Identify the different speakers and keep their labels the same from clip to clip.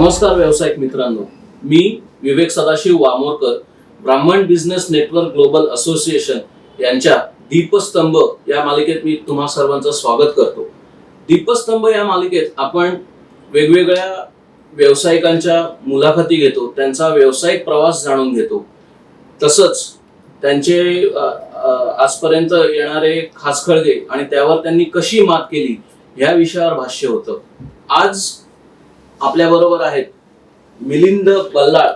Speaker 1: नमस्कार व्यावसायिक मित्रांनो, मी विवेक सदाशिव वामोरकर, ब्राह्मण बिझनेस नेटवर्क ग्लोबल असोसिएशन यांच्या दीपस्तंभ या मालिकेत मी तुम्हा सर्वांचं स्वागत करतो. दीपस्तंभ या मालिकेत आपण वेगवेगळ्या व्यावसायिकांच्या मुलाखती घेतो, त्यांचा व्यावसायिक प्रवास जाणून घेतो. तसंच त्यांचे आजपर्यंत येणारे खाचखळगे आणि त्यावर त्यांनी कशी मात केली या विषयावर भाष्य होतं. आज आपल्या बरोबर आहेत मिलिंद बल्लाळ,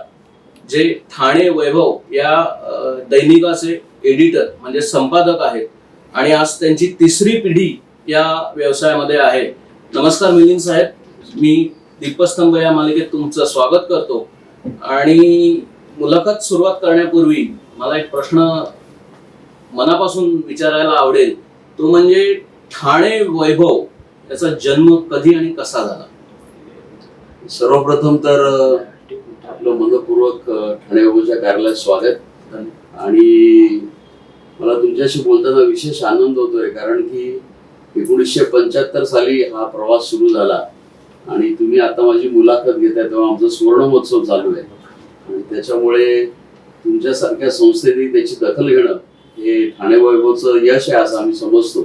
Speaker 1: जे ठाणे वैभव या दैनिकाचे एडिटर म्हणजे संपादक आहेत आणि आज त्यांची तिसरी पिढी या व्यवसायामध्ये आहे. नमस्कार मिलिंद साहेब, मी दीपस्तंभ या मालिकेत तुमचं स्वागत करतो. आणि मुलाखत सुरुवात करण्यापूर्वी मला एक प्रश्न मनापासून विचारायला आवडेल, तो म्हणजे ठाणे वैभव याचा जन्म कधी आणि कसा झाला?
Speaker 2: सर्वप्रथम तर आपलं मनपूर्वक ठाणे वैभवच्या कार्यालयात स्वागत. आणि मला तुमच्याशी बोलताना विशेष आनंद होतोय, कारण की 1975 साली हा प्रवास सुरू झाला आणि तुम्ही आता माझी मुलाखत घेताय तेव्हा आमचा सुवर्ण महोत्सव चालू आहे. आणि त्याच्यामुळे तुमच्यासारख्या संस्थेने त्याची दखल घेणं हे ठाणे वैभवचं यश आहे असं आम्ही समजतो.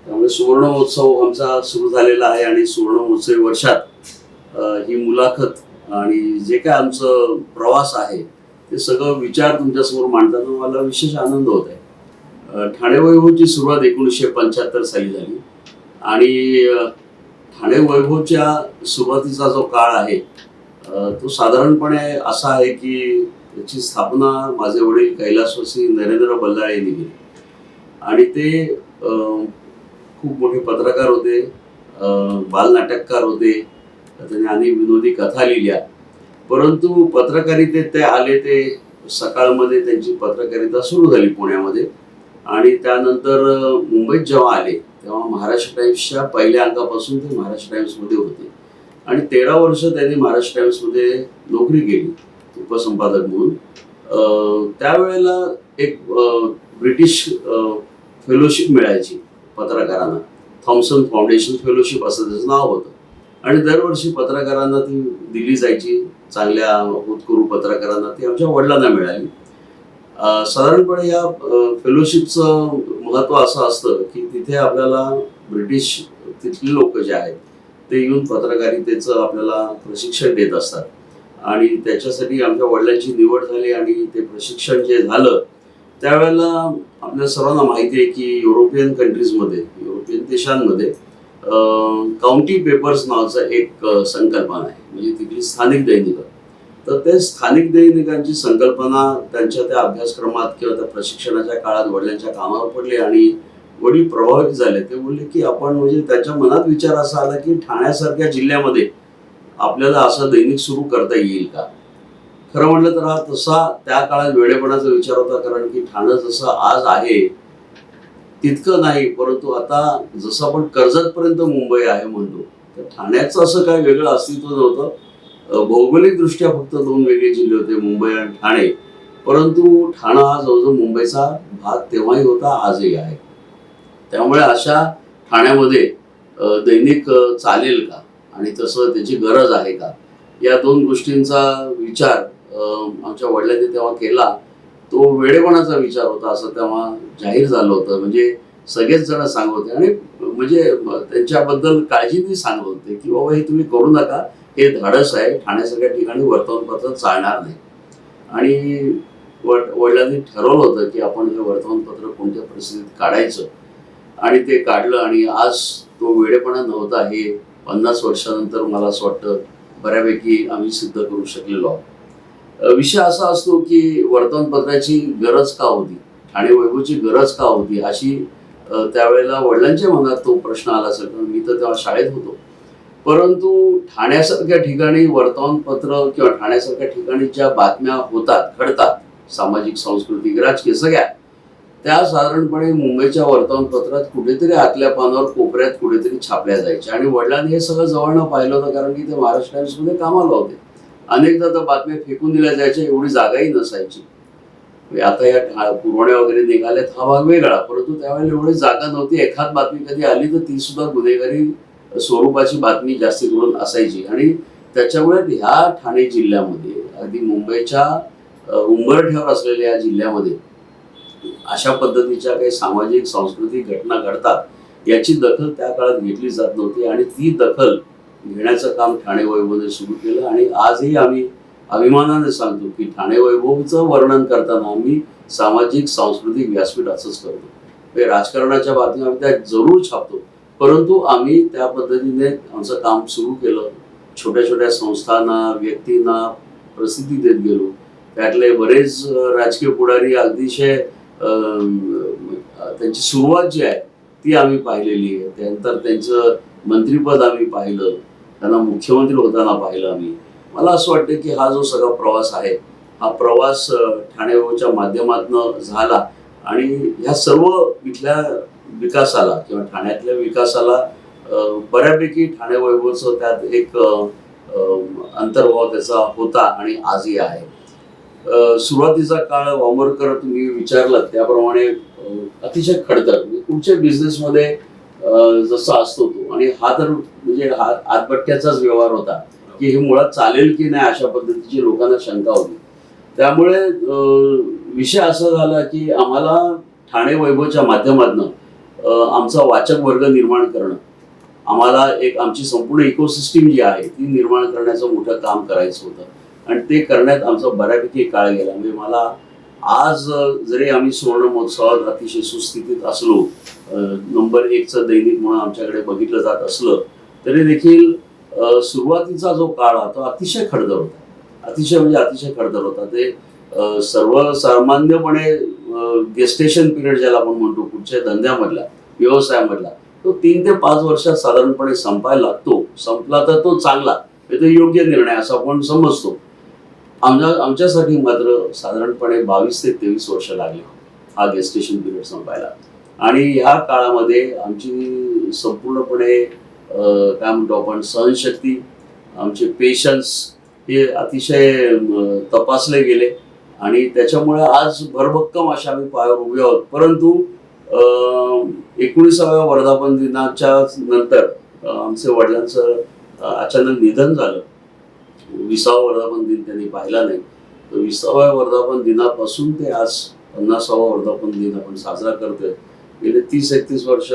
Speaker 2: त्यामुळे सुवर्ण महोत्सव आमचा सुरू झालेला आहे आणि सुवर्ण महोत्सवी वर्षात ही मुलाखत आणि जे काय आमचं प्रवास आहे ते सगळं विचार तुमच्यासमोर मांडताना मला विशेष आनंद होत आहे. ठाणे वैभवची सुरुवात 1975 साली झाली आणि ठाणे वैभवच्या सुरुवातीचा जो काळ आहे तो साधारणपणे असा आहे की त्याची स्थापना माझे वडील कैलासवासी नरेंद्र बल्लाळ यांनी केली. आणि ते खूप मोठे पत्रकार होते, बालनाटककार होते, त्यांनी अनेक विनोदी कथा लिहिल्या. परंतु पत्रकारितेत ते आले ते सकाळमध्ये त्यांची पत्रकारिता सुरू झाली पुण्यामध्ये. आणि त्यानंतर मुंबईत जेव्हा आले तेव्हा महाराष्ट्र टाइम्सच्या पहिल्या अंकापासून ते महाराष्ट्र टाइम्समध्ये होते आणि 13 वर्ष त्यांनी महाराष्ट्र टाइम्समध्ये नोकरी केली उपसंपादक म्हणून. त्यावेळेला एक ब्रिटिश फेलोशिप मिळायची पत्रकारांना, थॉम्सन फाउंडेशन फेलोशिप असं त्याचं नाव होतं. आणि दरवर्षी पत्रकारांना ती दिली जायची, चांगल्या होतकरू पत्रकारांना. ती आमच्या वडिलांना मिळाली. साधारणपणे या फेलोशिपचं महत्त्व असं असतं की तिथे आपल्याला ब्रिटिश तिथले लोक जे आहेत ते येऊन पत्रकारितेचं आपल्याला प्रशिक्षण देत असतात. आणि त्याच्यासाठी आमच्या वडिलांची निवड झाली आणि ते प्रशिक्षण जे झालं त्यावेळेला आपल्या सर्वांना माहिती आहे की युरोपियन कंट्रीजमध्ये, युरोपियन देशांमध्ये काउंटी पेपर्स नावाचा एक संकल्पना आहे, म्हणजे तिथली स्थानिक दैनिकं. तर ते स्थानिक दैनिकांची संकल्पना त्यांच्या त्या अभ्यासक्रमात किंवा त्या प्रशिक्षणाच्या काळात वडिलांच्या कामावर पडले आणि वडील प्रभावित झाले. ते बोलले की आपण, म्हणजे त्यांच्या मनात विचार असा आला की ठाण्यासारख्या जिल्ह्यामध्ये आपल्याला असं दैनिक सुरू करता येईल का. खरं म्हटलं तर हा तसा त्या काळात वेडेपणाचा विचार होता, कारण की ठाणं जसं आज आहे तितकं नाही. परंतु आता जसं आपण कर्जतपर्यंत मुंबई आहे म्हणतो, तर ठाण्याचं असं काय वेगळं अस्तित्व नव्हतं. भौगोलिक दृष्ट्या फक्त 2 वेगळे जिल्हे होते, मुंबई आणि ठाणे. परंतु ठाणा हा जवळजवळ मुंबईचा भाग तेव्हाही होता, आजही आहे. त्यामुळे अशा ठाण्यामध्ये दैनिक चालेल का आणि तसं त्याची गरज आहे का, या 2 गोष्टींचा विचार आमच्या वडिलांनी तेव्हा केला. तो वेडेपणाचा विचार होता असं तेव्हा जाहीर झालं होतं. म्हणजे सगळेच जण सांगत होते आणि म्हणजे त्यांच्याबद्दल काळजीने सांगत होते की बाबा हे तुम्ही करू नका, हे धाडस आहे, ठाण्यासारख्या ठिकाणी वर्तमानपत्र चालणार नाही. आणि वडिलांनी ठरवलं होतं की आपण हे वर्तमानपत्र कोणत्या परिस्थितीत काढायचं आणि ते काढलं. आणि आज तो वेडेपणा नव्हता हे 50 वर्षानंतर मला असं वाटतं बऱ्यापैकी आम्ही सिद्ध करू शकलेलो आहोत. विषय असा असतो की वर्तमानपत्राची गरज का होती, ठाणे वैभवची गरज का होती, अशी त्यावेळेला वडिलांच्या मनात तो प्रश्न आला असेल, कारण मी तर तेव्हा शाळेत होतो. परंतु ठाण्यासारख्या ठिकाणी वर्तमानपत्र किंवा ठाण्यासारख्या ठिकाणी ज्या बातम्या होतात, घडतात, सामाजिक, सांस्कृतिक, राजकीय सगळ्या, त्या साधारणपणे मुंबईच्या वर्तमानपत्रात कुठेतरी आतल्या पानावर कोपऱ्यात कुठेतरी छापल्या जायच्या. आणि वडिलांनी हे सगळं जवळनं पाहिलं होतं, कारण की ते महाराष्ट्र टाइम्समध्ये कामाला होते. अनेकदा तर बातम्या फेकून दिल्या जायच्या, एवढी जागाही नसायची. आता या पुरवण्या वगैरे निघाल्यात, हा भाग वेगळा. परंतु त्यावेळेला एवढी जागा नव्हती. एखाद बातमी कधी आली तर ती सुद्धा गुन्हेगारी स्वरूपाची बातमी जास्ती करून असायची. आणि त्याच्यामुळे ह्या ठाणे जिल्ह्यामध्ये अगदी मुंबईच्या उंबरठ्यावर असलेल्या या जिल्ह्यामध्ये अशा पद्धतीच्या काही सामाजिक सांस्कृतिक घटना घडतात याची दखल त्या काळात घेतली जात नव्हती आणि ती दखल घेण्याचं काम ठाणे वैभवने सुरू केलं. आणि आजही आम्ही अभिमानाने सांगतो की ठाणे वैभवचं वर्णन करताना आम्ही सामाजिक सांस्कृतिक व्यासपीठ असंच करतो. म्हणजे राजकारणाच्या बातम्या आम्ही त्या जरूर छापतो, परंतु आम्ही त्या पद्धतीने आमचं काम सुरू केलं. छोट्या छोट्या संस्थांना व्यक्तींना प्रसिद्धी देत गेलो. त्यातले बरेच राजकीय पुढारी अतिशय त्यांची सुरुवात जी आहे ती आम्ही पाहिलेली आहे. त्यानंतर त्यांचं मंत्रिपद आम्ही पाहिलं, त्यांना मुख्यमंत्री होताना पाहिलं आम्ही. मला असं वाटतं की हा जो सगळा प्रवास आहे हा प्रवास ठाणे वैभवच्या माध्यमातून झाला आणि ह्या सर्व इथल्या विकासाला किंवा ठाण्यातल्या विकासाला बऱ्यापैकी ठाणे वैभवचं त्यात एक अंतर्भाव त्याचा होता आणि आजही आहे. सुरुवातीचा काळ वामोरकर तुम्ही विचारलात त्याप्रमाणे अतिशय खडतर, कुठच्या बिझनेसमध्ये जसा असतो तो, आणि हा तर म्हणजे हा आतबट्ट्याचाच व्यवहार होता की हे मुळात चालेल की नाही अशा पद्धतीची लोकांना शंका होती. त्यामुळे विषय असा झाला की आम्हाला ठाणे वैभवच्या माध्यमातून आमचा वाचक वर्ग निर्माण करणं, आम्हाला एक आमची संपूर्ण इकोसिस्टीम जी आहे ती निर्माण करण्याचं मोठं काम करायचं होतं आणि ते करण्यात आमचा बऱ्यापैकी काळ गेला. म्हणजे मला आज जरी आम्ही सुवर्ण महोत्सवात अतिशय सुस्थितीत असलो, नंबर 1चं दैनिक म्हणून आमच्याकडे बघितलं जात असलं तरी देखील सुरुवातीचा जो काळ तो अतिशय खडतर होता. अतिशय म्हणजे अतिशय खडतर होता. ते सर्वसामान्यपणे गेस्टेशन पिरियड ज्याला आपण म्हणतो कुठच्या धंद्यामधला व्यवसायामधला तो 3 ते 5 वर्षात साधारणपणे संपायला लागतो. संपला तर तो चांगला, तो योग्य निर्णय असा आपण समजतो. आमच्यासाठी मात्र साधारणपणे 22 ते 23 वर्ष लागली हा गेस्टेशन पिरियड संपायला. आणि ह्या काळामध्ये आमची संपूर्णपणे काय म्हणतो आपण सहनशक्ती, आमचे पेशन्स हे अतिशय तपासले गेले आणि त्याच्यामुळे आज भरभक्कम अशा आम्ही पायावर उभे आहोत. परंतु 19व्या वर्धापन दिनाच्या नंतर आमचे वडिलांचं अचानक निधन झालं. 20वा वर्धापन दिन त्यांनी पाहिला नाही. तर 20व्या वर्धापन दिनापासून ते आज 50वा वर्धापन दिन आपण साजरा करतोय. गेले 30-31 वर्ष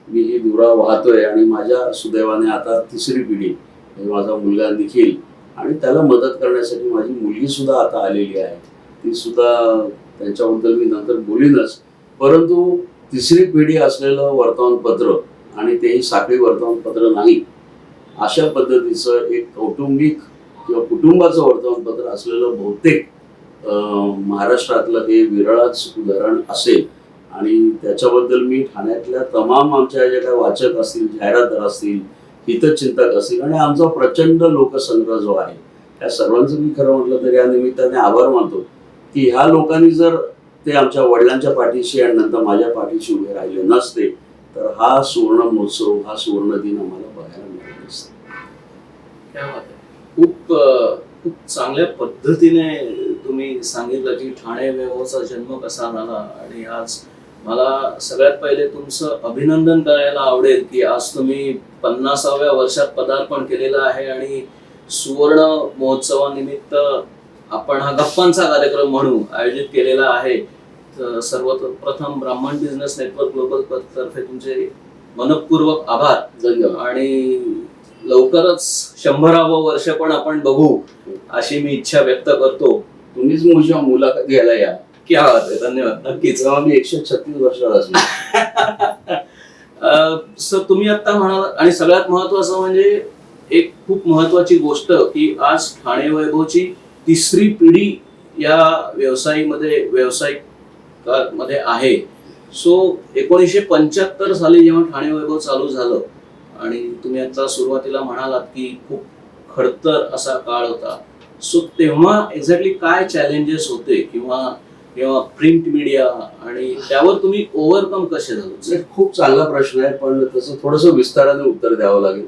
Speaker 2: मी ही धुरा वाहतोय आणि माझ्या सुदैवाने आता 3री पिढी माझा मुलगा निखिल आणि त्याला मदत करण्यासाठी माझी मुलगी सुद्धा आता आलेली आहे. ती सुद्धा त्यांच्याबद्दल मी नंतर बोलीनच. परंतु 3री पिढी असलेलं वर्तमानपत्र आणि तेही साखळी वर्तमानपत्र नाही अशा पद्धतीचं एक कौटुंबिक किंवा कुटुंबाचं वर्तमानपत्र असलेलं बहुतेक महाराष्ट्रातलं हे विरळच उदाहरण असेल. आणि त्याच्याबद्दल मी ठाण्यातल्या तमाम आमच्या ज्या काही वाचक असतील, जाहिरातदार असतील, हितचिंतक असतील आणि आमचा प्रचंड लोकसंग्रह जो आहे त्या सर्वांचं मी खरं म्हटलं तर या निमित्ताने आभार मानतो की ह्या लोकांनी जर ते आमच्या वडिलांच्या पाठीशी आणि नंतर माझ्या पाठीशी उभे राहिले नसते तर हा सुवर्ण महोत्सव, हा सुवर्ण दिन आम्हाला बघायला मिळाला नसता.
Speaker 1: खूप चांगल्या पद्धतीने तुम्ही सांगितलं की ठाणे वैभवचा जन्म कसा झाला. आणि आज मला सगळ्यात पहिले तुमचं अभिनंदन करायला आवडेल की आज तुम्ही 50व्या वर्षात पदार्पण केलेलं आहे आणि सुवर्ण महोत्सवानिमित्त आपण हा गप्पांचा कार्यक्रम म्हणून आयोजित केलेला आहे. तर सर्वप्रथम ब्राह्मण बिझनेस नेटवर्क ग्लोबल तर्फे तुमचे मनपूर्वक आभार.
Speaker 2: धन्यवाद.
Speaker 1: आणि लवकरच 100वं वर्ष पण आपण बघू अशी मी इच्छा व्यक्त करतो.
Speaker 2: तुम्हीच मुझ्या मुलाखत घ्यायला या.
Speaker 1: क्या बात आहे, धन्यवाद. नक्कीच.
Speaker 2: मी 136 वर्षात असलो.
Speaker 1: सर तुम्ही आता म्हणाल आणि सगळ्यात महत्वाचं म्हणजे एक खूप महत्वाची गोष्ट की आज ठाणे वैभवची 3री पिढी या व्यावसायिक आहे. सो 1975 साली जेव्हा ठाणे वैभव चालू झालं आणि तुम्ही आता सुरुवातीला म्हणालात की खूप खडतर असा काळ होता. सो तेव्हा एक्झॅक्टली काय चॅलेंजेस होते किंवा प्रिंट मीडिया आणि त्यावर तुम्ही ओव्हरकम कसे झाले?
Speaker 2: खूप चांगला प्रश्न आहे, पण तसं थोडंसं विस्ताराने उत्तर द्यावं लागेल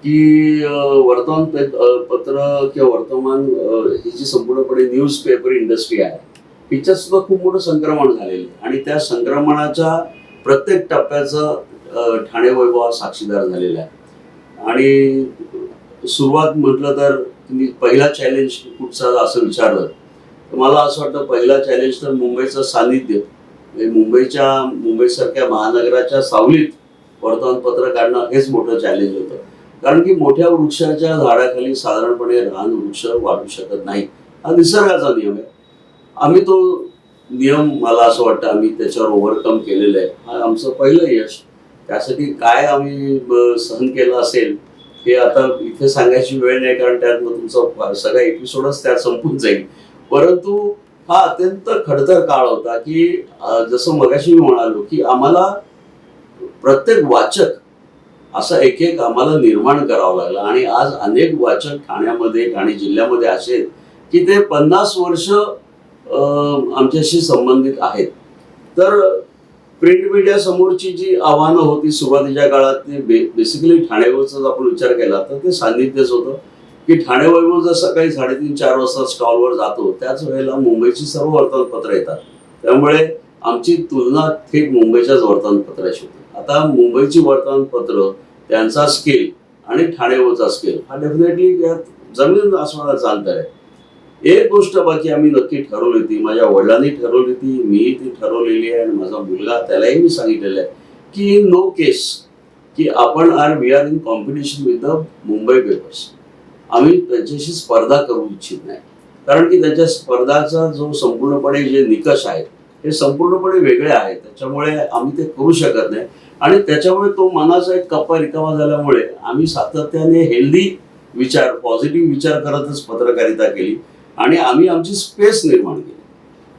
Speaker 2: की वर्तमानपत्र किंवा वर्तमान ही जी संपूर्णपणे न्यूजपेपर इंडस्ट्री आहे हिच्यात सुद्धा खूप मोठं संक्रमण झालेलं आहे आणि त्या संक्रमणाच्या प्रत्येक टप्प्याचं ठाणे वैभव साक्षीदार झालेला आहे. आणि सुरुवात म्हटलं तर तुम्ही पहिला चॅलेंज कुठचा असं विचारलं तर मला असं वाटतं पहिला चॅलेंज तर मुंबईचं सानिध्य, म्हणजे मुंबईसारख्या महानगराच्या सावलीत वर्तमानपत्र काढणं हेच मोठं चॅलेंज होतं. कारण की मोठ्या वृक्षाच्या झाडाखाली साधारणपणे लहान वृक्ष वाढू शकत नाही, हा निसर्गाचा नियम आहे. आम्ही तो नियम, मला असं वाटतं आम्ही त्याच्यावर ओव्हरकम केलेलं आहे. हा आमचं पहिलं यश. त्यासाठी काय आम्ही सहन केलं असेल हे आता इथे सांगायची वेळ नाही, कारण त्यात मग तुमचा सगळा एपिसोडच त्यात संपून जाईल. परंतु हा अत्यंत खडतर काळ होता की जसं मगाशी मी म्हणालो की आम्हाला प्रत्येक वाचक असा एक एक आम्हाला निर्माण करावं लागलं. आणि आज अनेक वाचक ठाणे जिल्ह्यामध्ये असे आहेत की ते 50 वर्ष आमच्याशी संबंधित आहेत. तर प्रिंट मीडिया समोरची जी आव्हानं होती सुरुवातीच्या काळात ती बेसिकली ठाणे वैभवचा आपण विचार केला तर ते सान्निध्यच होतं की ठाणे वैभव जर सकाळी 3:30-4 वाजता स्टॉलवर जातो त्याच वेळेला मुंबईची सर्व वर्तमानपत्र येतात. त्यामुळे आमची तुलना थेट मुंबईच्याच वर्तमानपत्राशी होती. आता मुंबईची वर्तमानपत्र, त्यांचा स्केल आणि ठाणे वैभवचा स्केल हा डेफिनेटली जमीन आसमानाचा अंतर आहे. एक गोष्ट बाकी आम्ही नक्की ठरवली होती, माझ्या वडिलांनी ठरवली होती, मीही ती ठरवलेली आहे आणि माझा मुलगा, त्यालाही मी सांगितलेलं आहे की नो केस की we are in competition with the Mumbai papers. आम्ही त्यांच्याशी स्पर्धा करू इच्छित नाही, कारण की त्यांच्या स्पर्धाचा जो संपूर्णपणे जे निकष आहेत हे संपूर्णपणे वेगळे आहेत. त्याच्यामुळे आम्ही ते करू शकत नाही. आणि त्याच्यामुळे तो मनाचा एक कप्पा रिकामा झाल्यामुळे आम्ही सातत्याने हेल्दी विचार, पॉझिटिव्ह विचार करतच पत्रकारिता केली आणि आम्ही आमची स्पेस निर्माण केली.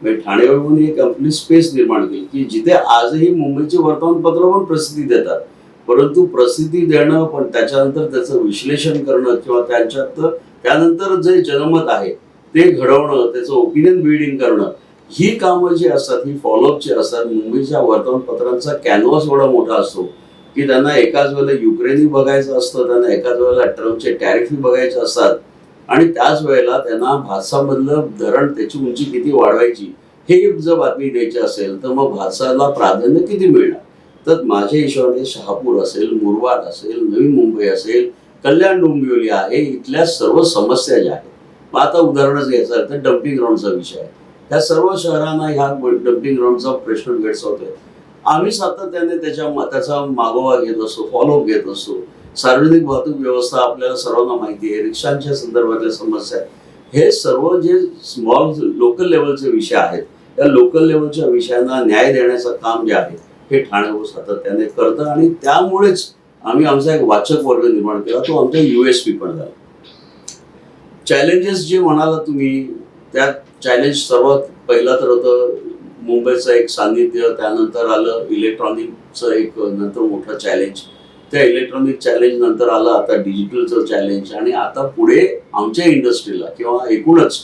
Speaker 2: म्हणजे ठाणे वैभवने एक आपली स्पेस निर्माण केली की जिथे आजही मुंबईची वर्तमानपत्र पण प्रसिद्धी देतात, परंतु प्रसिद्धी देणं पण त्याच्यानंतर त्याचं विश्लेषण करणं किंवा त्यानंतर जे जनमत आहे ते घडवणं, त्याचं ओपिनियन बिल्डिंग करणं, ही कामं जी असतात ही फॉलोअपची असतात. मुंबईच्या वर्तमानपत्रांचा कॅनव्हास एवढा मोठा असतो की त्यांना एकाच वेळेला युक्रेनही बघायचं असतं, त्यांना एकाच वेळेला ट्रम्पचे टॅरिफही बघायचे असतात आणि त्याच वेळेला त्यांना भातसामधलं धरण, त्याची उंची किती वाढवायची हे जर बातमी द्यायची असेल तर मग भातसाला प्राधान्य किती मिळणार. तर माझ्या हिशोबाने शहापूर असेल, मुरबाड असेल, नवी मुंबई असेल, कल्याण डोंबिवली आहे, इथल्या सर्व समस्या ज्या आहेत, मग आता उदाहरणच घ्यायचं तर डम्पिंग ग्राउंडचा विषय आहे. त्या सर्व शहरांना ह्या डम्पिंग ग्राउंडचा प्रश्न भेडसावतोय. आम्ही सातत्याने त्याचा मागोवा घेत असतो, फॉलोअप घेत असतो. सार्वजनिक वाहतूक व्यवस्था आपल्याला सर्वांना माहिती आहे, रिक्षांच्या संदर्भातल्या समस्या, हे सर्व जे स्मॉल लोकल लेवलचे विषय आहेत, त्या लोकल लेवलच्या विषयांना न्याय देण्याचं काम जे आहे हे ठाणे सातत्याने करतं. आणि त्यामुळेच आम्ही आमचा एक वाचक वर्ग निर्माण केला, तो आमचा USP पण झाला. चॅलेंजेस जे म्हणाला तुम्ही, त्या चॅलेंज सर्वात पहिला तर होतं मुंबईचं एक सान्निध्य, त्यानंतर आलं इलेक्ट्रॉनिकचं एक नंतर मोठं चॅलेंज, त्या इलेक्ट्रॉनिक चॅलेंज नंतर आलं आता डिजिटलचं चॅलेंज, आणि आता पुढे आमच्या इंडस्ट्रीला किंवा एकूणच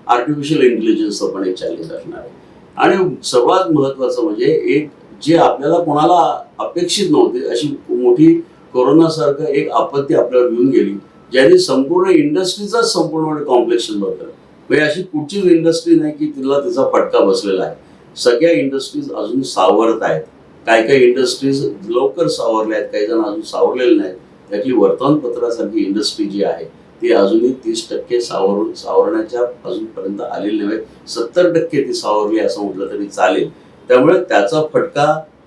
Speaker 2: आर्टिफिशियल इंटेलिजन्सचं पण एक चॅलेंज असणार आहे. आणि सर्वात महत्त्वाचं म्हणजे एक जे आपल्याला कोणाला अपेक्षित नव्हते अशी मोठी कोरोनासारखं एक आपत्ती आपल्यावर येऊन गेली, ज्याने संपूर्ण इंडस्ट्रीचाच संपूर्णपणे कॉम्प्लेक्शन बदललं. म्हणजे अशी कुठचीच इंडस्ट्री नाही की तिला तिचा फटका बसलेला आहे. सगळ्या इंडस्ट्रीज अजून सावरत आहेत. काही इंडस्ट्रीज लवकर सावरल्या आहेत, काही जण अजून सावरलेले नाहीत. त्यातली वर्तमानपत्रासारखी इंडस्ट्री जी आहे ती अजूनही 30% सावरण्याच्या अजूनपर्यंत आलेली नव्हे. 70% ती सावरली असं म्हटलं तरी चालेल. त्यामुळे त्याचा फटका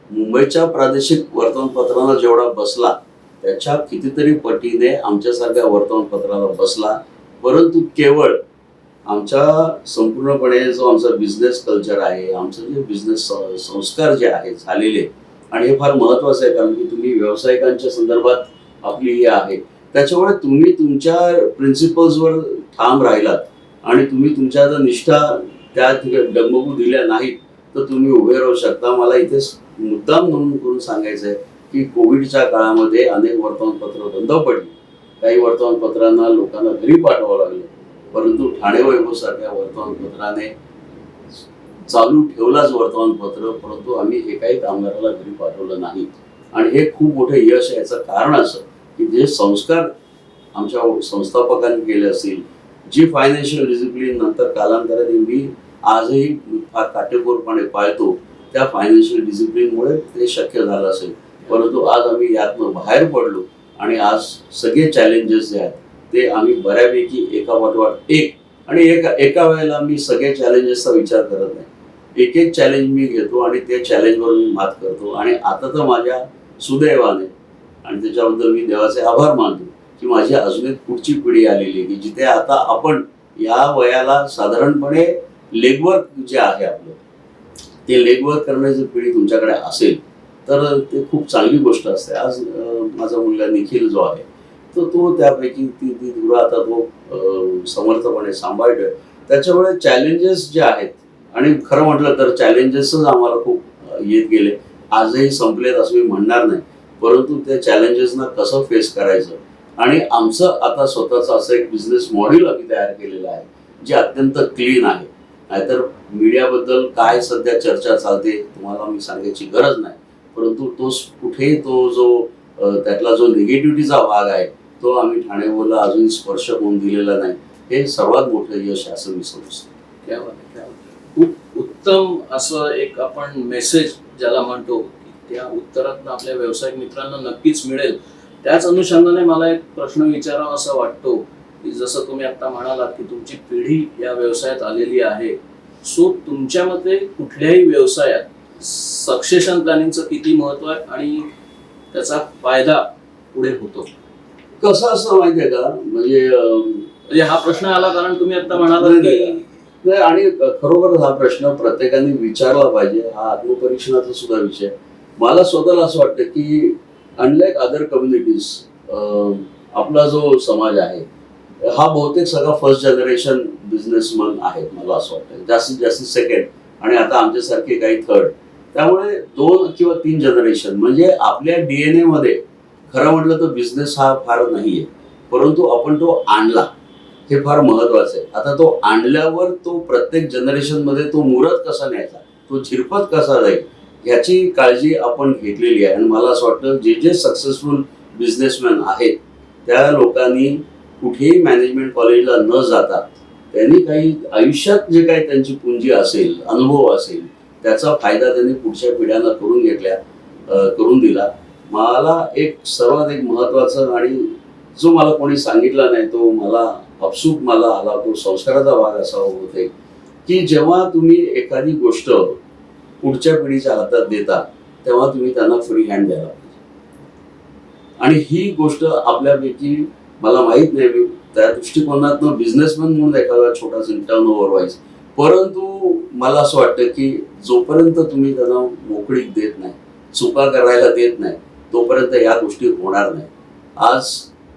Speaker 2: मुंबईच्या प्रादेशिक वर्तमानपत्रांना जेवढा बसला त्याच्या कितीतरी पटीने आमच्यासारख्या वर्तमानपत्राला बसला. परंतु केवळ आमच्या संपूर्णपणे जो आमचा बिझनेस कल्चर आहे, आमचं जे बिझनेस संस्कार जे आहेत झालेले, आणि हे फार महत्त्वाचं आहे कारण की तुम्ही व्यावसायिकांच्या संदर्भात आपली ही आहे, त्याच्यामुळे तुम्ही तुमच्या प्रिन्सिपल्सवर ठाम राहिलात आणि तुम्ही तुमच्या जर निष्ठा त्या डगमगू दिल्या नाहीत तर तुम्ही उभे राहू शकता. मला इथे मुद्दाम नोंद करून सांगायचं आहे की कोविडच्या काळामध्ये अनेक वर्तमानपत्र बंद पडली, काही वर्तमानपत्रांना लोकांना घरी पाठवावं लागलं, परंतु ठाणे वैभव सारख्या वर्तमानपत्राने चालू ठेवलाच वर्तमानपत्र, परंतु आम्ही एकाही कामगाराला घरी पाठवलं नाही. आणि हे खूप मोठं यश आहे. याचं कारण असं की जे संस्कार आमच्या संस्थापकांनी केले असतील, जी फायनान्शियल डिसिप्लिन नंतर कालांतराने मी आजही फार काटेकोरपणे पाळतो, त्या फायनान्शियल डिसिप्लिनमुळे ते शक्य झालं असेल. परंतु आज आम्ही यातनं बाहेर पडलो आणि आज सगळे चॅलेंजेस जे आहेत ते आम्ही बऱ्यापैकी एका पाठोपाठ एक आणि एका वेळेला मी सगळे चॅलेंजेसचा विचार करत नाही. एक एक चॅलेंज मी घेतो आणि ते चॅलेंजवर मी मात करतो. आणि आता तर माझ्या सुदैवाने आणि त्याच्याबद्दल मी देवाचे आभार मानतो की माझी अजून एक पुढची पिढी आलेली आहे की जिथे आता आपण या वयाला साधारणपणे लेगवर्क जे आहे आपलं ते लेगवर्क करण्याची पिढी तुमच्याकडे असेल तर ते खूप चांगली गोष्ट असते. आज माझा मुलगा निखिल जो आहे तर तो त्यापैकी ती धुरा आता तो समर्थपणे सांभाळतोय. त्याच्यामुळे चॅलेंजेस जे आहेत आणि खरं म्हटलं तर चॅलेंजेसच आम्हाला खूप येत गेले, आजही संपलेत असं मी म्हणणार नाही. परंतु त्या चॅलेंजेसना कसं फेस करायचं आणि आमचं आता स्वतःचं असं एक बिझनेस मॉडेल आम्ही तयार केलेलं आहे जे अत्यंत क्लीन आहे. नाहीतर मीडियाबद्दल काय सध्या चर्चा चालते तुम्हाला मी सांगायची गरज नाही, परंतु तो कुठेही तो जो त्यातला जो निगेटिव्हिटीचा भाग आहे तो आम्ही ठाणेला अजून स्पर्श होऊन दिलेला नाही. हे सर्वात मोठं यश असं मी समजतो.
Speaker 1: क्या बात आहे, क्या बात आहे. खूप उत्तम असं एक आपण मेसेज ज्याला म्हणतो की त्या उत्तरातनं आपल्या व्यावसायिक मित्रांना नक्कीच मिळेल. त्याच अनुषंगाने मला एक प्रश्न विचारावा असं वाटतो की जसं तुम्ही आता म्हणालात की तुमची पिढी या व्यवसायात आलेली आहे, सो तुमच्या मते कुठल्याही व्यवसायात सक्सेशन प्लॅनिंगचं किती महत्व आहे आणि त्याचा फायदा पुढे होतो?
Speaker 2: कसं असतं माहितीये का,
Speaker 1: म्हणजे हा प्रश्न आला कारण तुम्ही आता म्हणालात की
Speaker 2: नाही आणि खरोखर हा प्रश्न प्रत्येकाने विचारला पाहिजे. हा आत्मपरीक्षणाचा सुद्धा विषय. मला स्वतःला असं वाटतं की अनलाईक अदर कम्युनिटीज आपला जो समाज आहे हा बहुतेक सगळा फर्स्ट जनरेशन बिझनेसमन आहेत. मला असं वाटतं जास्तीत जास्त सेकंड आणि आता आमच्यासारखे काही थर्ड. त्यामुळे 2 किंवा 3 जनरेशन म्हणजे आपल्या DNA मध्ये खरं म्हटलं तर बिझनेस हा फार नाहीये, परंतु आपण तो आणला हे फार महत्वाचं आहे. आता तो आणल्यावर तो प्रत्येक जनरेशन मध्ये तो मुरत कसा न्यायचा, तो झिरपत कसा जाईल ह्याची काळजी आपण घेतलेली आहे. आणि मला असं वाटतं जे जे सक्सेसफुल बिझनेसमॅन आहेत त्या लोकांनी कुठेही मॅनेजमेंट कॉलेजला न जाता त्यांनी काही आयुष्यात जे काही त्यांची पुंजी असेल, अनुभव असेल, त्याचा फायदा त्यांनी पुढच्या पिढ्यांना करून दिला. मला एक सर्वात एक महत्वाचं आणि जो मला कोणी सांगितला नाही तो मला अपसूक मला आला तो संस्काराचा भाग असा होते की जेव्हा तुम्ही एखादी गोष्ट पुढच्या पिढीच्या हातात देता तेव्हा तुम्ही त्यांना फ्री हँड द्यायला पाहिजे. आणि ही गोष्ट आपल्यापैकी मला माहित नाही, मी त्या दृष्टिकोनातून बिझनेसमॅन म्हणून एखादा छोटासा टर्नओव्हर वाईज, परंतु मला असं वाटतं की जोपर्यंत तुम्ही त्यांना मोकळीक देत नाही, चुका करायला देत नाही, तोपर्यंत या गोष्टी होणार नाही. आज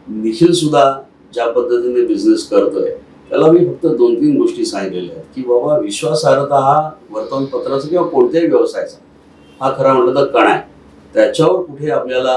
Speaker 2: निखिल सुद्धा ज्या पद्धतीने बिझनेस करतोय त्याला मी फक्त 2-3 गोष्टी सांगितलेल्या आहेत की बाबा विश्वासार्हता हा वर्तमानपत्राचा किंवा कोणत्याही व्यवसायाचा हा खरा म्हटलं तर कणा आहे. त्याच्यावर कुठे आपल्याला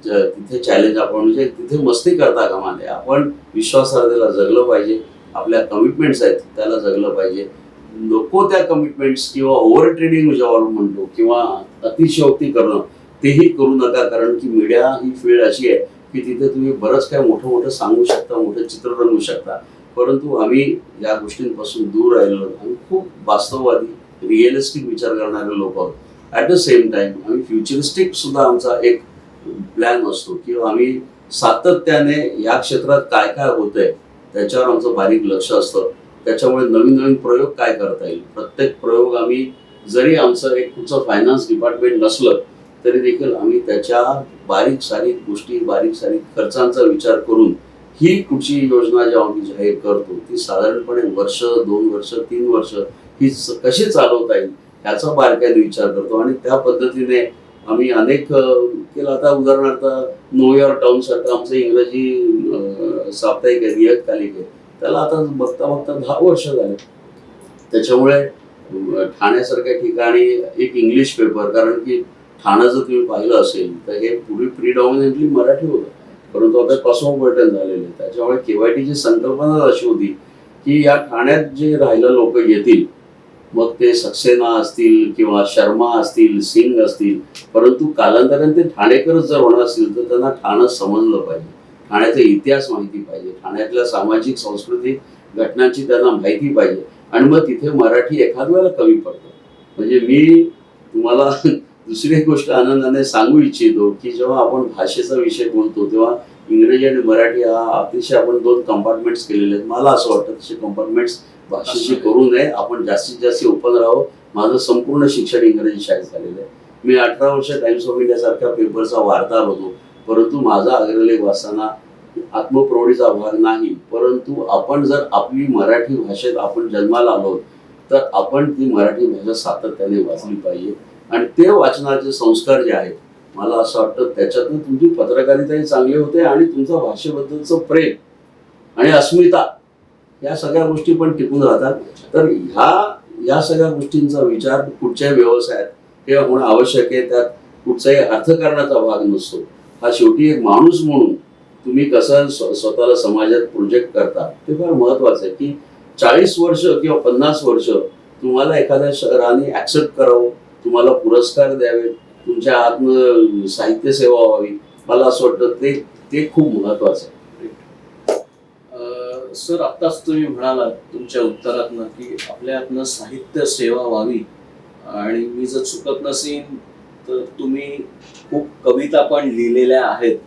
Speaker 2: तिथे चॅलेंज आपण म्हणजे तिथे मस्ती करता कामा नये. आपण विश्वासार्हतेला जगलं पाहिजे, आपल्या कमिटमेंट्स आहेत त्याला जगलं पाहिजे. नको त्या कमिटमेंट्स किंवा ओव्हर ट्रेडिंग जेव्हा म्हणतो किंवा अतिशयोक्ती करणं तेही करू नका. कारण की मीडिया ही फील्ड अशी आहे की तिथे तुम्ही बरंच काय मोठं सांगू शकता, मोठं चित्र रंगू शकता, परंतु आम्ही या गोष्टींपासून दूर राहिलो. आम्ही खूप वास्तववादी रिअलिस्टिक विचार करणारे लोक आहोत. ॲट द सेम टाइम आम्ही फ्युचरिस्टिक सुद्धा आमचा एक प्लॅन असतो किंवा आम्ही सातत्याने या क्षेत्रात काय काय होतंय त्याच्यावर आमचं बारीक लक्ष असतं. त्याच्यामुळे नवीन प्रयोग काय करता येईल, प्रत्येक प्रयोग आम्ही जरी आमचं एक कुठचं फायनान्स डिपार्टमेंट नसलं तरी देखील आम्ही त्याच्या बारीक सारीक गोष्टी, बारीक सारीक खर्चांचा विचार करून ही कुठची योजना जेव्हा आम्ही जाहीर करतो ती साधारणपणे वर्ष, 2 वर्ष, 3 वर्ष ही कशी चालवता येईल ह्याचा बारकाईने विचार करतो. आणि त्या पद्धतीने आम्ही अनेक केलं. आता उदाहरणार्थ न्यूयॉर्क टाउन सारखं आमचं इंग्रजी साप्ताहिक आहे, नियतकालिक आहे, त्याला आता बघता 10 वर्ष झाले. त्याच्यामुळे ठाण्यासारख्या ठिकाणी एक इंग्लिश पेपर, कारण की ठाणं जर तुम्ही पाहिलं असेल तर हे पूर्वी प्रिडॉमिनेंटली मराठी होतं, परंतु आता कॉस्मोपॉलिटन झालेलं आहे. त्याच्यामुळे केवायटीची संकल्पना अशी होती की या ठाण्यात जे राहिलं लोक येतील, मग ते सक्सेना असतील किंवा शर्मा असतील, सिंग असतील, परंतु कालांतराने ते ठाणेकरच जर होणार असतील तर त्यांना ठाणं समजलं पाहिजे, ठाण्याचा इतिहास माहिती पाहिजे, ठाण्यातल्या सामाजिक सांस्कृतिक घटनांची त्यांना माहिती पाहिजे. आणि मग तिथे मराठी एखाद वेळेला कमी पडतं. म्हणजे मी तुम्हाला दुसरी एक गोष्ट आनंदाने सांगू इच्छितो की जेव्हा आपण भाषेचा विषय बोलतो तेव्हा इंग्रजी आणि मराठी हा अतिशय आपण 2 कंपार्टमेंट्स केलेले आहेत. मला असं वाटतं तसे कंपार्टमेंट्स भाषेची करू नये. आपण जास्तीत जास्त ओपन राहावं. माझं संपूर्ण शिक्षण इंग्रजी शाळेत झालेलं आहे. मी 18 वर्ष टाइम्स ऑफ इंडिया सारख्या पेपरचा वार्ताहर होतो, परंतु माझा अग्रलेख वाचताना आत्मप्रौढीचा भाग नाही, परंतु आपण जर आपली मराठी भाषेत आपण जन्माला आलो तर आपण ती मराठी भाषा सातत्याने वाचली पाहिजे. आणि ते वाचनाचे संस्कार जे आहेत, मला असं वाटतं त्याच्यातून तुमची पत्रकारिताही चांगली होते आणि तुमचं भाषेबद्दलचं प्रेम आणि अस्मिता या सगळ्या गोष्टी पण टिकून राहतात. तर ह्या सगळ्या गोष्टींचा विचार कुठच्याही व्यवसायात हे होणं आवश्यक आहे. त्यात कुठचाही अर्थकारणाचा भाग नसतो. हा शेवटी एक माणूस म्हणून तुम्ही कसं स्वतःला समाजात प्रोजेक्ट करता ते फार महत्वाचं आहे. की 40 वर्ष किंवा 50 वर्ष तुम्हाला एखाद्या शहराने ऍक्सेप्ट करावं, तुम्हाला पुरस्कार द्यावे, तुमच्या आत्म साहित्य सेवा व्हावी, मला असं वाटतं ते खूप महत्वाचं आहे.
Speaker 1: सर, आत्ताच तुम्ही म्हणालात तुमच्या उत्तरातनं की आपल्या हातनं साहित्य सेवा व्हावी, आणि मी जर चुकत नसेन तर तुम्ही खूप कविता पण लिहिलेल्या आहेत.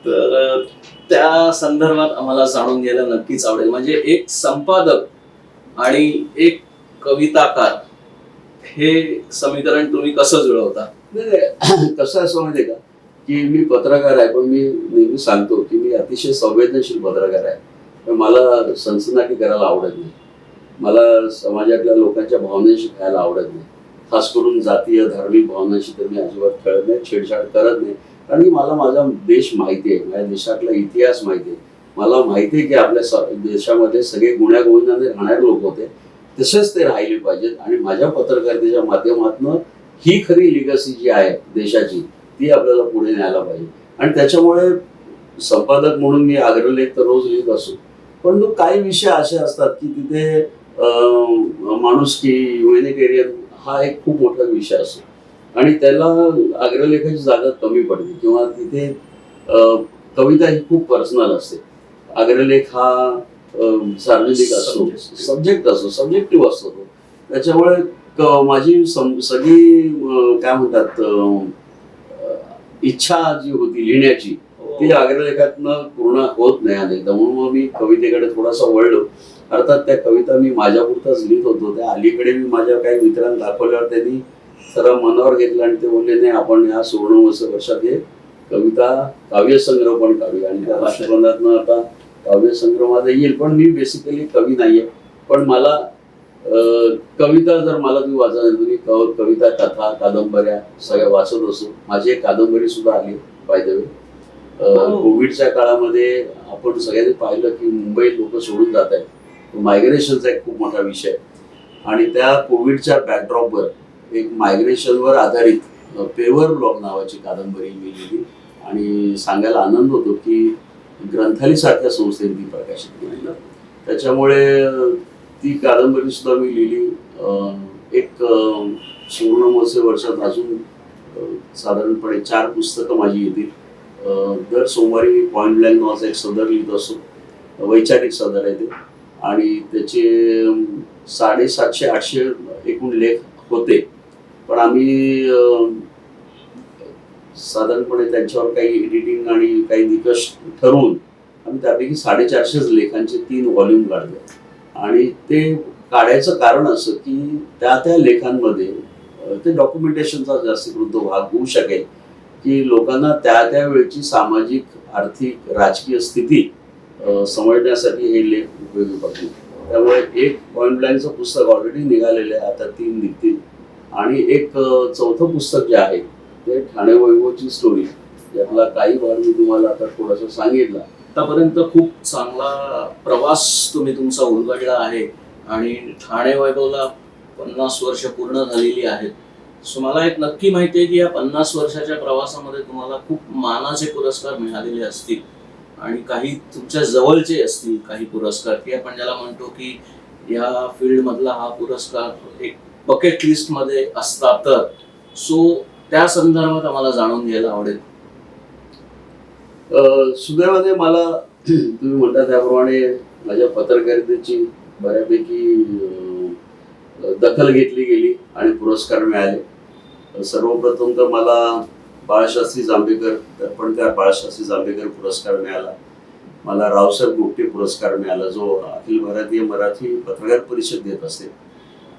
Speaker 1: तर त्या संदर्भात आम्हाला जाणून घ्यायला नक्कीच आवडेल. म्हणजे एक संपादक आणि एक कविताकार हे समीकरण तुम्ही कसं जुळवता?
Speaker 2: कसं असं माहिती आहे का, की मी पत्रकार आहे, पण मी नेहमी सांगतो की मी अतिशय संवेदनशील पत्रकार आहे. मला सनसनाटी करायला आवडत नाही. मला समाजातल्या लोकांच्या भावनांशी खेळायला आवडत नाही. खास करून जातीय धार्मिक भावनांशी तर मी अजिबात खेळत नाही, छेडछाड करत नाही. कारण की मला माझा देश माहिती आहे, माझ्या देशातला इतिहास माहिती आहे. मला माहिती आहे की आपल्या देशामध्ये सगळे गुण्यागोविंदाने राहणारे लोक होते, तसेच ते राहिले पाहिजेत. आणि माझ्या पत्रकारितेच्या माध्यमातून ही खरी लिगसी जी आहे देशाची ती आपल्याला पुढे न्यायला पाहिजे. आणि त्याच्यामुळे संपादक म्हणून मी अग्रलेख तर रोज लिहित असतो, पण काही विषय असे असतात की तिथे माणुसकी, ह्युमॅनिटेरियन हा एक खूप मोठा विषय असतो आणि त्याला अग्रलेखाची जागा कमी पडते किंवा तिथे कविता ही खूप पर्सनल असते. अग्रलेख हा सार्वजनिक असतो, सब्जेक्ट असतो, सब्जेक्टिव्ह असतो तो. त्याच्यामुळे माझी सगळी काय म्हणतात इच्छा जी होती लिहिण्याची ती अग्रलेखातनं पूर्ण होत नाही अनेकदा. म्हणून मग मी कवितेकडे थोडासा वळलो. अर्थात त्या कविता मी माझ्यापुरताच लिहित होतो. त्या अलीकडे मी माझ्या काही मित्रांना दाखवल्यावर त्यांनी जरा मनावर घेतलं आणि ते बोलले नाही, आपण या सुवर्णमहोत्सव वर्षात हे कविता काव्यसंग्रह पण काढूया. आणि त्या राष्ट्रबंधातनं आता काव्यसंग्रहामध्ये येईल. पण मी बेसिकली कवी नाहीये, पण मला कविता जर मला तुम्ही वाचायला तुम्ही कविता, कथा, कादंबऱ्या सगळ्या वाचत असतो. माझी एक कादंबरी सुद्धा आली बाय द वे. कोविडच्या काळामध्ये आपण सगळ्यांनी पाहिलं की मुंबई लोक सोडून जात आहेत. मायग्रेशनचा एक खूप मोठा विषय आणि त्या कोविडच्या बॅकड्रॉपवर एक मायग्रेशनवर आधारित पेवर ब्लॉक नावाची कादंबरी मी लिहिली. आणि सांगायला आनंद होतो की ग्रंथाली सारख्या संस्थेने ती प्रकाशित केली. त्याच्यामुळे ती कादंबरी सुद्धा मी लिहिली. एक सुवर्ण महोत्सव वर्षात अजून साधारणपणे 4 पुस्तकं माझी येतील. दर सोमवारी मी पॉइंट ब्लँक नावाचा एक सदर लिहित असतो, वैचारिक सदर आहे ते. आणि त्याचे 750-800 एकूण लेख होते. पण आम्ही साधारणपणे त्यांच्यावर काही एडिटिंग आणि काही निकष ठरवून आम्ही त्यापैकी 450 लेखांचे 3 व्हॉल्यूम काढले. आणि ते काढायचं कारण असं की त्या लेखांमध्ये ते डॉक्युमेंटेशनचा जास्तीत भाग होऊ शकेल की लोकांना त्या वेळची सामाजिक, आर्थिक, राजकीय स्थिती समजण्यासाठी हे लेख उपयोगी पडतील. त्यामुळे एक पॉइंट ब्लँकचं पुस्तक ऑलरेडी निघालेलं आहे, आता 3 निघतील. आणि एक 4थं पुस्तक जे आहे ते ठाणे वैभवची स्टोरी, यातला काही भाग मी तुम्हाला आता थोडासा सांगितला.
Speaker 1: आतापर्यंत खूप चांगला प्रवास तुम्ही तुमचा उलगडला आहे आणि ठाणे वैभवला 50 वर्ष पूर्ण झालेली आहेत. सो मला एक नक्की माहिती आहे की या 50 वर्षाच्या प्रवासामध्ये तुम्हाला खूप मानाचे पुरस्कार मिळालेले असतील आणि काही तुमच्या जवळचे असतील काही पुरस्कार, की आपण ज्याला म्हणतो की या फील्ड मधला हा पुरस्कार एक बकेट लिस्ट मध्ये असता. तर सो त्या संदर्भात आम्हाला जाणून घ्यायला आवडेल.
Speaker 2: सुदैवाने मला तुम्ही म्हणता त्याप्रमाणे माझ्या पत्रकारितेची बऱ्यापैकी दखल घेतली गेली आणि पुरस्कार मिळाले. सर्वप्रथम तर मला बाळशास्त्री जांभेकर दर्पणकार बाळशास्त्री जांभेकर पुरस्कार मिळाला. मला रावसाहेब गोपटे पुरस्कार मिळाला, जो अखिल भारतीय मराठी पत्रकार परिषद देत असते.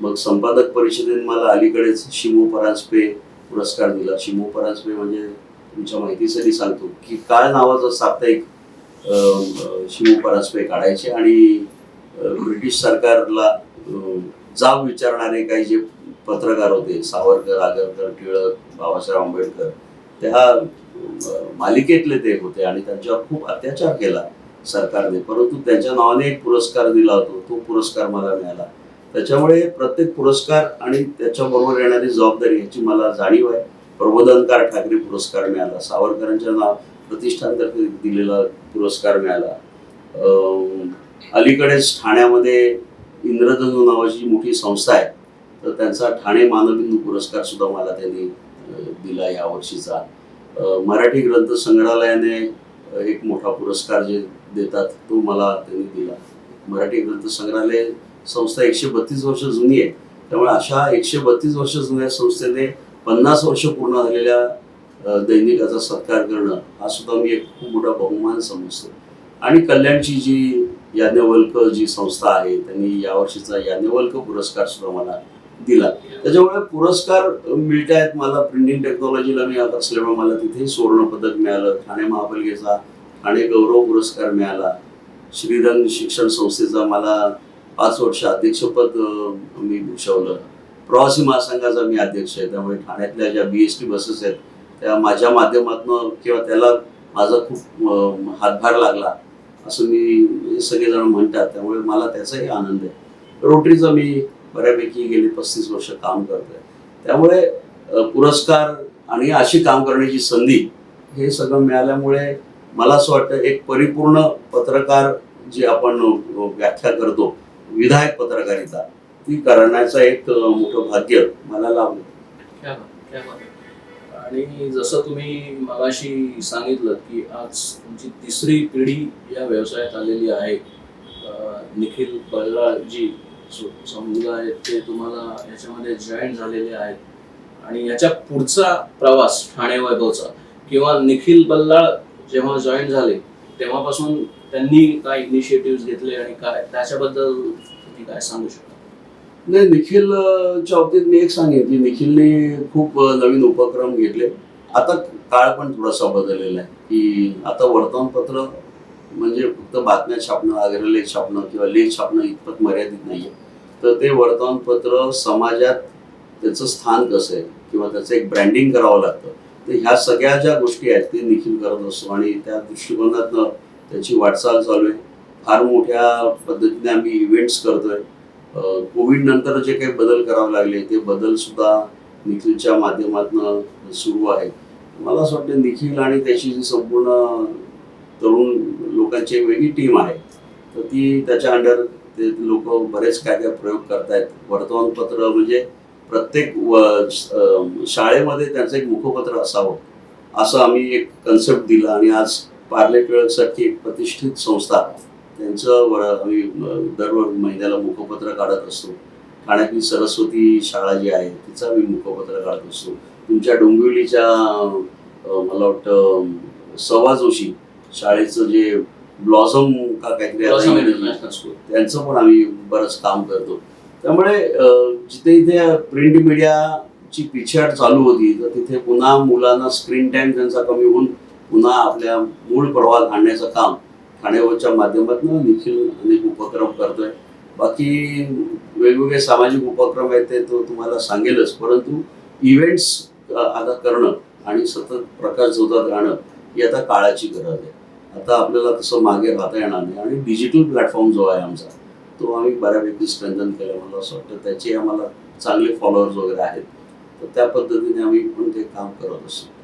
Speaker 2: मग संपादक परिषदेने मला अलीकडेच शिमू परांजपे पुरस्कार दिला. शिमू परांजपे म्हणजे तुमच्या माहितीसाठी सांगतो की काळ नावाचं साप्ताहिक शिमू परांजपे काढायचे आणि ब्रिटिश सरकारला जाब विचारणारे काही जे पत्रकार होते, सावरकर, आगरकर, टिळक, बाबासाहेब आंबेडकर, त्या मालिकेतले ते होते आणि त्यांच्यावर खूप अत्याचार केला सरकारने, परंतु त्यांच्या नावाने एक पुरस्कार दिला होता, तो पुरस्कार मला मिळाला. त्याच्यामुळे प्रत्येक पुरस्कार आणि त्याच्याबरोबर येणारी जबाबदारी याची मला जाणीव आहे. प्रबोधनकार ठाकरे पुरस्कार मिळाला, सावरकरांच्या नाव प्रतिष्ठानतर्फे दिलेला पुरस्कार मिळाला. अलीकडेच ठाण्यामध्ये इंद्रधनु नावाची मोठी संस्था आहे, तर त्यांचा ठाणे मानबिंदू पुरस्कार सुद्धा मला त्यांनी दिला या वर्षीचा. मराठी ग्रंथ संग्रहालयाने एक मोठा पुरस्कार जे देतात तो मला त्यांनी दिला. मराठी ग्रंथ संग्रहालय संस्था 132 वर्ष जुनी आहे, त्यामुळे अशा 132 वर्ष जुन्या संस्थेने 50 वर्ष पूर्ण झालेल्या दैनिकाचा सत्कार करणं हा सुद्धा मी एक खूप मोठा बहुमान समजतो. आणि कल्याणची जी याज्ञवल्क जी संस्था आहे त्यांनी यावर्षीचा याज्ञवल्क पुरस्कार सुद्धा मला दिला. त्याच्यामुळे पुरस्कार मिळत आहेत मला. प्रिंटिंग टेक्नॉलॉजीला मी असल्यामुळे मला तिथेही सुवर्ण पदक मिळालं. ठाणे महापालिकेचा ठाणे गौरव पुरस्कार मिळाला. श्रीरंग शिक्षण संस्थेचा मला 5 वर्ष अध्यक्षपद मी भूषवलं. प्रवासी महासंघाचा मी अध्यक्ष आहे, त्यामुळे ठाण्यातल्या ज्या BST बसेस आहेत त्या माझ्या माध्यमातून किंवा त्याला माझा खूप हातभार लागला असं मी सगळेजण म्हणतात, त्यामुळे मला त्याचाही आनंद आहे. रोटरीचा मी बऱ्यापैकी गेली 35 वर्ष काम करतोय, त्यामुळे पुरस्कार आणि अशी काम करण्याची संधी हे सगळं मिळाल्यामुळे मला असं वाटतं एक परिपूर्ण पत्रकार जी आपण व्याख्या करतो, विधायक पत्रकारिता, ती करण्याचं एक मोठं भाग्य मला लाभलं.
Speaker 1: आणि जसं तुम्ही मगाशी सांगितलं की आज तुमची 3री पिढी या व्यवसायात आलेली आहे. निखिल बल्लाळ जी मुलं आहेत ते तुम्हाला याच्यामध्ये जॉईन झालेले आहेत आणि याच्या पुढचा प्रवास ठाणे वैभवचा किंवा निखिल बल्लाळ जेव्हा जॉईन झाले तेव्हापासून त्यांनी काय इनिशिएटिव्ह घेतले आणि काय त्याच्याबद्दल तुम्ही काय सांगू शकता?
Speaker 2: नाही, निखिलच्या बाबतीत मी एक सांगेन की निखिलने खूप नवीन उपक्रम घेतले. आता काळ पण थोडासा बदललेला आहे की आता वर्तमानपत्र म्हणजे फक्त बातम्या छापणं, अग्रलेख छापणं किंवा लेख छापणं इतपत मर्यादित नाहीये. तर ते वर्तमानपत्र समाजात त्याचं स्थान कसं आहे किंवा त्याचं एक ब्रँडिंग करावं लागतं. तर ह्या सगळ्या ज्या गोष्टी आहेत ते निखिल करत असतो आणि त्या दृष्टिकोनातनं त्याची वाटचाल चालू आहे. फार मोठ्या पद्धतीने आम्ही इव्हेंट्स करतोय. कोविड नंतर जे काही बदल करावे लागले ते बदल सुद्धा निखिलच्या माध्यमातून सुरू आहे. मला असं वाटतं निखिल आणि त्याची जी संपूर्ण तरुण लोकांची एक वेगळी टीम आहे, तर ती त्याच्या अंडर ते लोक बरेच काय काय प्रयोग करतायत. वर्तमानपत्र म्हणजे प्रत्येक शाळेमध्ये त्यांचं एक मुखपत्र असावं असं आम्ही एक कन्सेप्ट दिला आणि आज पार्ले टिळकसारखी एक प्रतिष्ठित संस्था त्यांचं आम्ही दर महिन्याला मुखपत्र काढत असतो. ठाण्यातली सरस्वती शाळा जी आहे तिचं आम्ही मुखपत्र काढत असतो. तुमच्या डोंबिवलीच्या मला वाटतं सवा जोशी शाळेचं जे ब्लॉझम का काहीतरी त्यांचं पण आम्ही बरंच काम करतो. त्यामुळे जिथे इथे प्रिंट मीडियाची पिछेहाट चालू होती तर तिथे पुन्हा मुलांना स्क्रीन टाइम त्यांचा कमी होऊन पुन्हा आपल्या मूळ प्रवाहात आणण्याचं काम ठाणेवरच्या माध्यमातून निखिल अनेक उपक्रम करतोय. बाकी वेगवेगळे सामाजिक उपक्रम आहेत ते तो तुम्हाला सांगेलच, परंतु इव्हेंट्स आता करणं आणि सतत प्रकाश झोतात राहणं ही आता काळाची गरज आहे. आता आपल्याला तसं मागे राहता येणार नाही आणि डिजिटल प्लॅटफॉर्म जो आहे आमचा तो आम्ही बऱ्यापैकी स्ट्रेंथन केला. मला असं वाटतं त्याचे आम्हाला चांगले फॉलोअर्स वगैरे आहेत, तर त्या पद्धतीने आम्ही पण ते काम करत असतो.